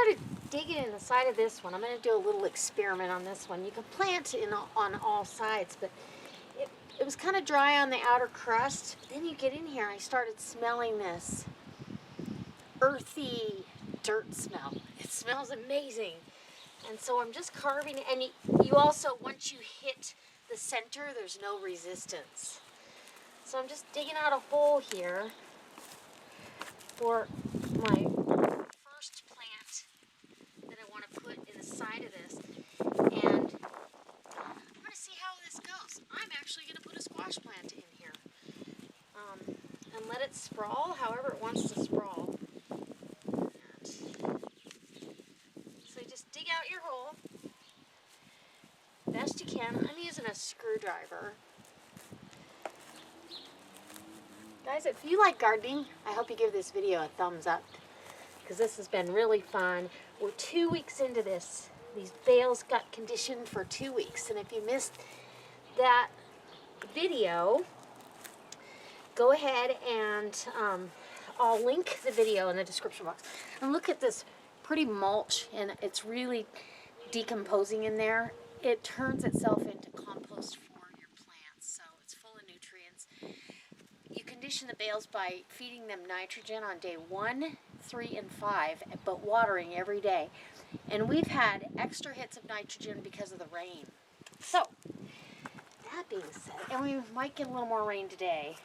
started digging in the side of this one. I'm going to do a little experiment on this one. You can plant on all sides, but it was kind of dry on the outer crust. But then you get in here, I started smelling this earthy dirt smell. It smells amazing. And so I'm just carving, and you also, once you hit the center, there's no resistance. So I'm just digging out a hole here for my first plant that I want to put in the side of this. And I'm going to see how this goes. I'm actually going to put a squash plant in here and let it sprawl however it wants to sprawl. And so you just dig out your hole best you can. I'm using a screwdriver. Guys, if you like gardening, I hope you give this video a thumbs up, because this has been really fun. We're 2 weeks into this. These bales got conditioned for 2 weeks, and if you missed that video, go ahead and I'll link the video in the description box. And look at this pretty mulch, and it's really decomposing in there. It turns itself into compost for your plants, so it's full of nutrients. You condition the bales by feeding them nitrogen on day 1, 3, and 5, but watering every day. And we've had extra hits of nitrogen because of the rain. So, that being said, and we might get a little more rain today.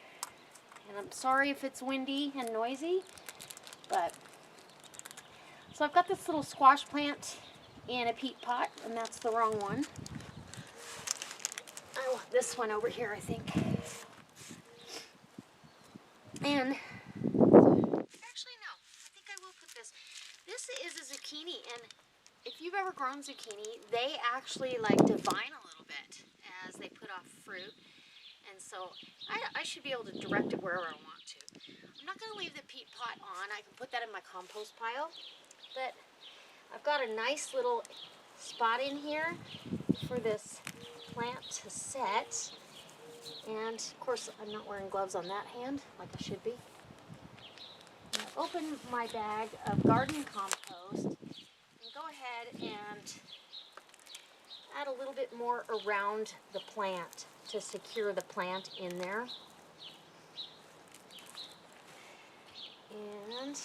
And I'm sorry if it's windy and noisy, but... So I've got this little squash plant in a peat pot, and that's the wrong one. I want this one over here, I think. And actually, no, I think I will put this. This is a zucchini, and if you've ever grown zucchini, they actually like to vine a little bit as they put off fruit. And so I should be able to direct it wherever I want to. I'm not going to leave the peat pot on. I can put that in my compost pile. But I've got a nice little spot in here for this plant to set. And of course, I'm not wearing gloves on that hand like I should be. I'm going to open my bag of garden compost and go ahead and add a little bit more around the plant to secure the plant in there. And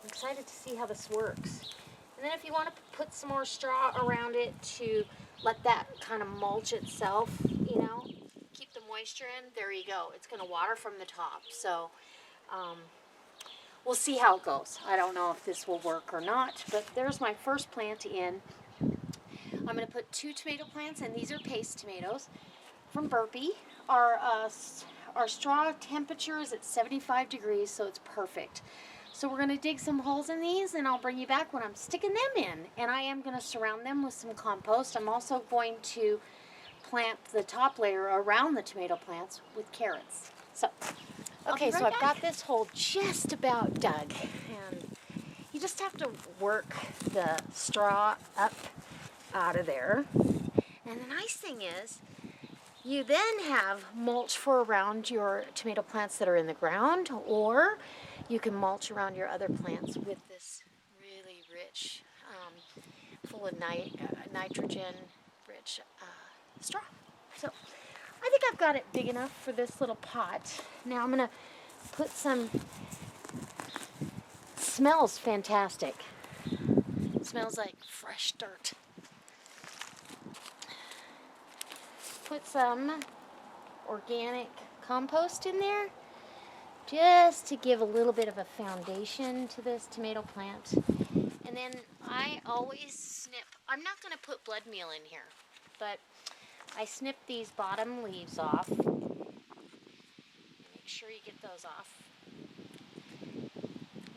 I'm excited to see how this works. And then if you want to put some more straw around it to let that kind of mulch itself, you know, keep the moisture in, there you go. It's going to water from the top. So we'll see how it goes. I don't know if this will work or not, but there's my first plant in. I'm going to put 2 tomato plants, and these are paste tomatoes from Burpee. Our straw temperature is at 75 degrees, so it's perfect. So we're going to dig some holes in these, and I'll bring you back when I'm sticking them in. And I am going to surround them with some compost. I'm also going to plant the top layer around the tomato plants with carrots. So, okay, so I've got this hole just about dug. And you just have to work the straw up out of there. And the nice thing is, you then have mulch for around your tomato plants that are in the ground, or you can mulch around your other plants with this really rich, full of nitrogen-rich straw. So I think I've got it big enough for this little pot. Now I'm going to put some, smells fantastic. It smells like fresh dirt. Put some organic compost in there just to give a little bit of a foundation to this tomato plant. And then I always snip, I'm not going to put blood meal in here, but I snip these bottom leaves off. Make sure you get those off.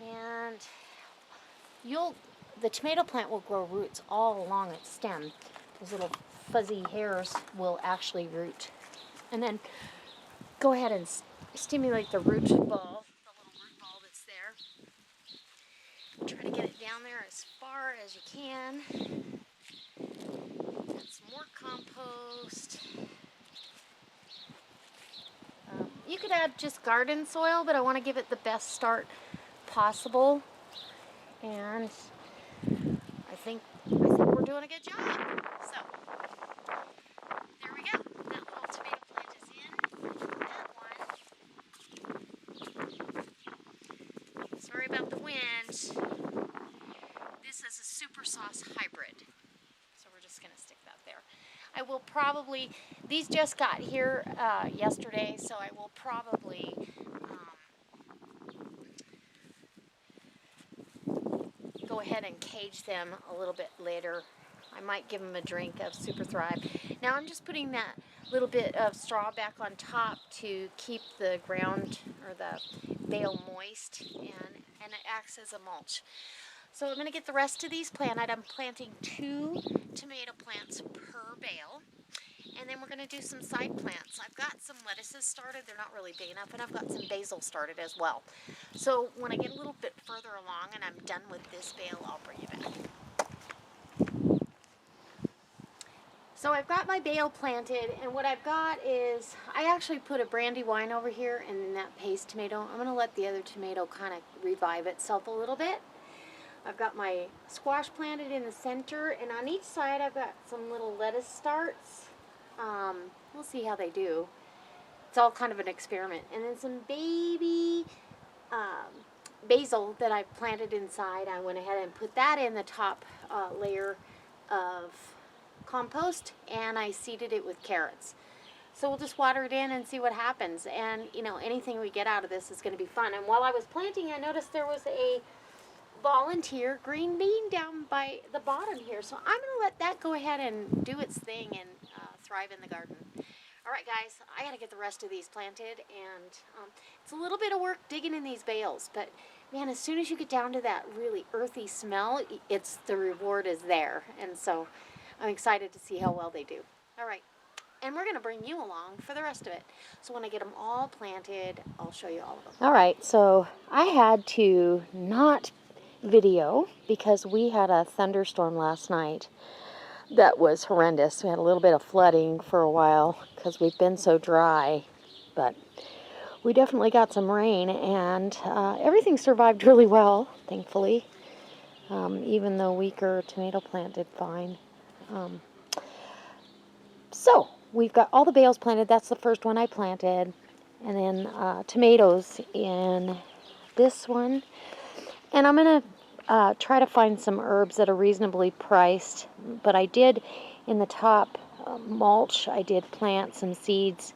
And the tomato plant will grow roots all along its stem. Those little fuzzy hairs will actually root. And then go ahead and stimulate the root ball, the little root ball that's there. Try to get it down there as far as you can. Add some more compost. You could add just garden soil, but I want to give it the best start possible. And I think we're doing a good job. So there we go. That little tomato plant is in. That one. Sorry about the wind. This is a super sauce hybrid. So we're just going to stick that there. I will probably, these just got here yesterday, so I will probably go ahead and cage them a little bit later. I might give them a drink of Super Thrive. Now I'm just putting that little bit of straw back on top to keep the ground or the bale moist, and it acts as a mulch. So I'm going to get the rest of these planted. I'm planting 2 tomato plants per bale. And then we're going to do some side plants. I've got some lettuces started. They're not really big enough. And I've got some basil started as well. So when I get a little bit further along and I'm done with this bale, I'll bring you back. So I've got my bale planted. And what I've got is, I actually put a brandy wine over here and then that paste tomato. I'm going to let the other tomato kind of revive itself a little bit. I've got my squash planted in the center. And on each side I've got some little lettuce starts. We'll see how they do. It's all kind of an experiment. And then some baby basil that I planted inside. I went ahead and put that in the top layer of compost, and I seeded it with carrots. So we'll just water it in and see what happens. And, you know, anything we get out of this is going to be fun. And while I was planting, I noticed there was a volunteer green bean down by the bottom here. So I'm going to let that go ahead and do its thing and thrive in the garden. All right, guys, I got to get the rest of these planted, and it's a little bit of work digging in these bales, but man, as soon as you get down to that really earthy smell, the reward is there, and so I'm excited to see how well they do. All right, and we're going to bring you along for the rest of it. So when I get them all planted, I'll show you all of them. All right, so I had to not video because we had a thunderstorm last night that was horrendous. We had a little bit of flooding for a while because we've been so dry, but we definitely got some rain, and everything survived really well, thankfully. Even the weaker tomato plant did fine. So we've got all the bales planted. That's the first one I planted, and then tomatoes in this one. And I'm going to try to find some herbs that are reasonably priced, but I did in the top mulch, I did plant some seeds.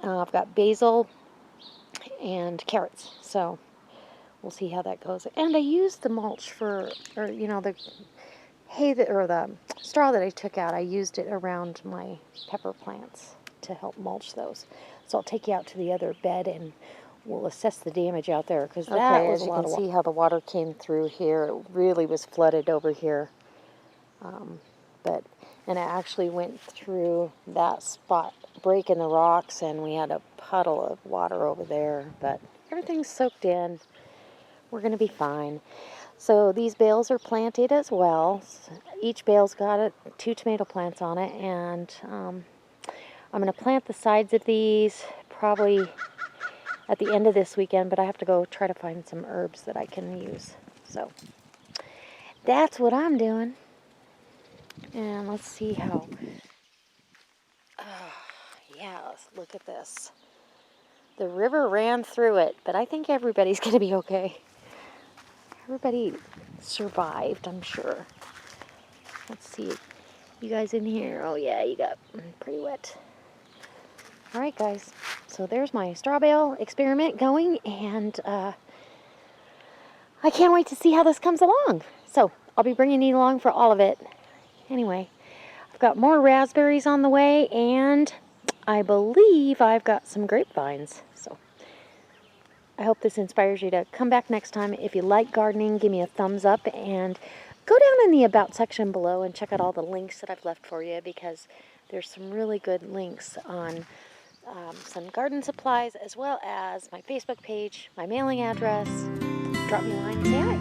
I've got basil and carrots, so we'll see how that goes. And I used the mulch the hay or the straw that I took out, I used it around my pepper plants to help mulch those. So I'll take you out to the other bed and we'll assess the damage out there, because that was a lot of water. As you can see how the water came through here, it really was flooded over here. And it actually went through that spot, break in the rocks, and we had a puddle of water over there. But everything's soaked in. We're going to be fine. So these bales are planted as well. Each bale's got 2 tomato plants on it, and I'm going to plant the sides of these probably at the end of this weekend, but I have to go try to find some herbs that I can use. So that's what I'm doing. And let's see how, yeah, let's look at this. The river ran through it, but I think everybody's going to be okay. Everybody survived, I'm sure. Let's see. You guys in here? Oh yeah, you got pretty wet. All right, guys. So there's my straw bale experiment going, and I can't wait to see how this comes along. So I'll be bringing you along for all of it. Anyway, I've got more raspberries on the way, and I believe I've got some grapevines. So I hope this inspires you to come back next time. If you like gardening, give me a thumbs up, and go down in the About section below and check out all the links that I've left for you, because there's some really good links on some garden supplies, as well as my Facebook page, my mailing address. Drop me a line and say hi.